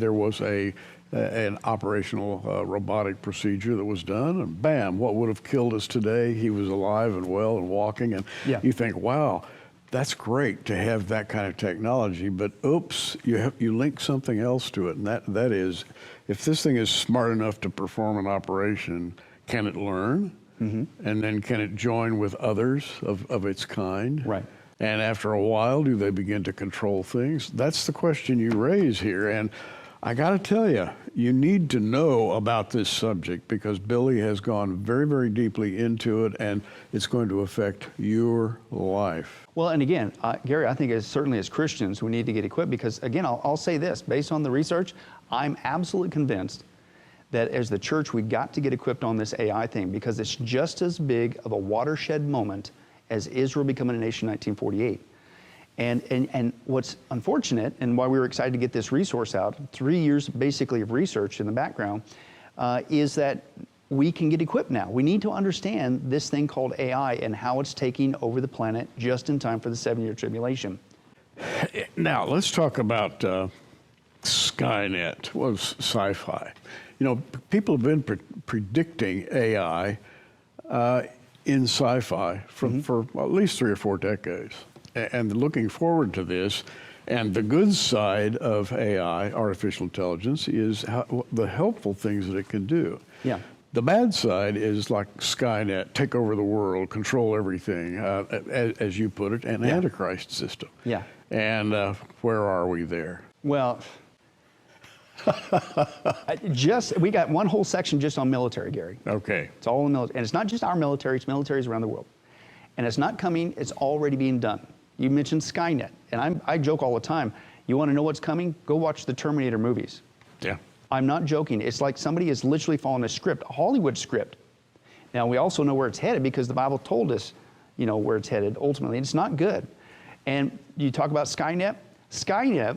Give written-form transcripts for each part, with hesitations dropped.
There was an operational robotic procedure that was done, and bam, what would have killed us today, he was alive and well and walking, and you think, wow, that's great to have that kind of technology, but oops, you link something else to it, and that is, if this thing is smart enough to perform an operation, can it learn? And then can it join with others of its kind? Right. And after a while, do they begin to control things? That's the question you raise here. And I got to tell you, you need to know about this subject because Billy has gone very, very deeply into it, and it's going to affect your life. Well, and again, Gary, I think certainly as Christians, we need to get equipped because, again, I'll say this, based on the research, I'm absolutely convinced that as the church, we got to get equipped on this AI thing because it's just as big of a watershed moment as Israel becoming a nation in 1948. And what's unfortunate, and why we were excited to get this resource out, 3 years basically of research in the background, is that we can get equipped now. We need to understand this thing called AI and how it's taking over the planet just in time for the 7-year tribulation. Now, let's talk about Skynet. Well, sci-fi. You know, people have been predicting AI in sci-fi for at least 3 or 4 decades. And looking forward to this, and the good side of AI, artificial intelligence, is the helpful things that it can do. Yeah. The bad side is like Skynet, take over the world, control everything, as you put it, an antichrist system. Yeah. And where are we there? Well, we got one whole section just on military, Gary. Okay. It's all in the military. And it's not just our military, it's militaries around the world. And it's not coming, it's already being done. You mentioned Skynet, and I joke all the time, you want to know what's coming? Go watch the Terminator movies. Yeah. I'm not joking. It's like somebody is literally following a script, a Hollywood script. Now, we also know where it's headed because the Bible told us, you know, where it's headed ultimately. It's not good. And you talk about Skynet. Skynet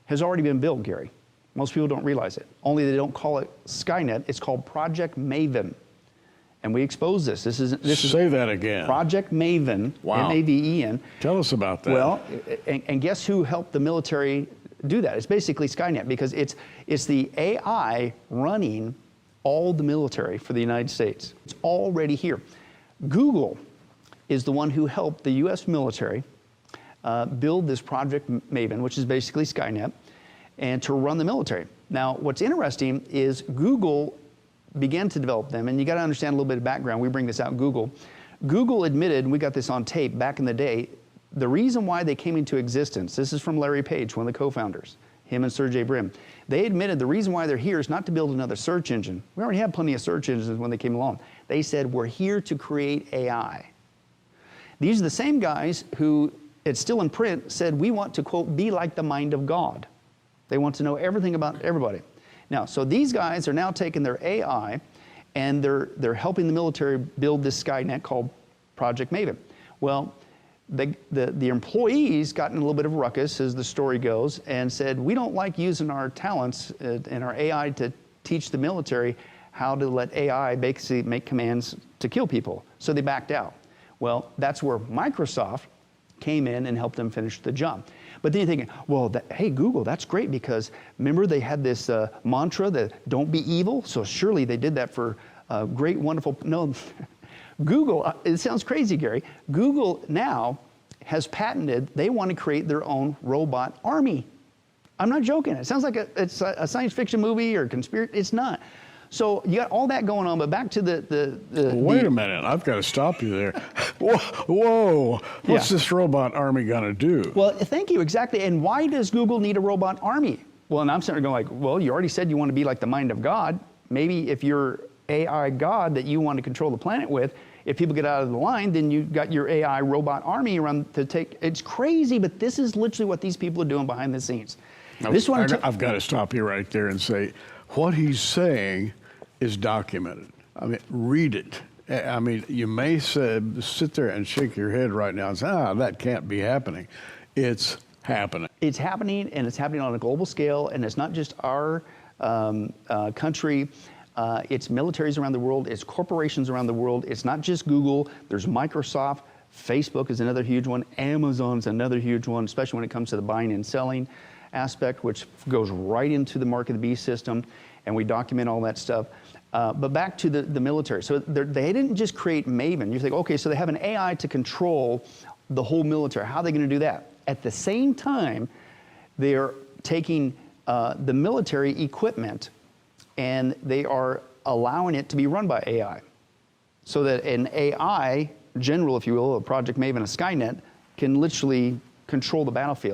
has already been built, Gary. Most people don't realize it. Only they don't call it Skynet. It's called Project Maven. And we expose this. Say that again. Project Maven, wow. M-A-V-E-N. Tell us about that. Well, and guess who helped the military do that? It's basically Skynet because it's the AI running all the military for the United States. It's already here. Google is the one who helped the U.S. military build this Project Maven, which is basically Skynet, and to run the military. Now, what's interesting is Google began to develop them, and you got to understand a little bit of background. We bring this out in Google. Google admitted, and we got this on tape back in the day, the reason why they came into existence, this is from Larry Page, one of the co-founders, him and Sergey Brin. They admitted the reason why they're here is not to build another search engine. We already had plenty of search engines when they came along. They said, we're here to create AI. These are the same guys who, it's still in print, said we want to, quote, be like the mind of God. They want to know everything about everybody. Now, so these guys are now taking their AI and they're helping the military build this Skynet called Project Maven. Well, the employees got in a little bit of a ruckus, as the story goes, and said, we don't like using our talents and our AI to teach the military how to let AI basically make commands to kill people. So they backed out. Well, that's where Microsoft came in and helped them finish the job. But then you're thinking, well, hey, Google, that's great because remember they had this mantra that don't be evil? So surely they did that for great, wonderful, no. Google, it sounds crazy, Gary. Google now has patented, they want to create their own robot army. I'm not joking. It sounds like it's a science fiction movie or conspiracy. It's not. So you got all that going on, but back to Wait a minute, I've got to stop you there. Whoa, what's this robot army gonna do? Well, thank you, exactly. And why does Google need a robot army? Well, and I'm sitting there going like, well, you already said you want to be like the mind of God. Maybe if you're AI God that you want to control the planet with, if people get out of the line, then you got your AI robot army around to take, it's crazy, but this is literally what these people are doing behind the scenes. I've got to stop you right there and say, what he's saying is documented. I mean, read it. I mean, you may sit there and shake your head right now and say, that can't be happening. It's happening. It's happening, and it's happening on a global scale, and it's not just our country. It's militaries around the world. It's corporations around the world. It's not just Google. There's Microsoft. Facebook is another huge one. Amazon's another huge one, especially when it comes to the buying and selling. aspect, which goes right into the mark of the beast system, and we document all that stuff. But back to the military. So they didn't just create Maven. You think, okay, so they have an AI to control the whole military. How are they going to do that? At the same time, they are taking the military equipment and they are allowing it to be run by AI. So that an AI general, if you will, a Project Maven, a Skynet, can literally control the battlefield.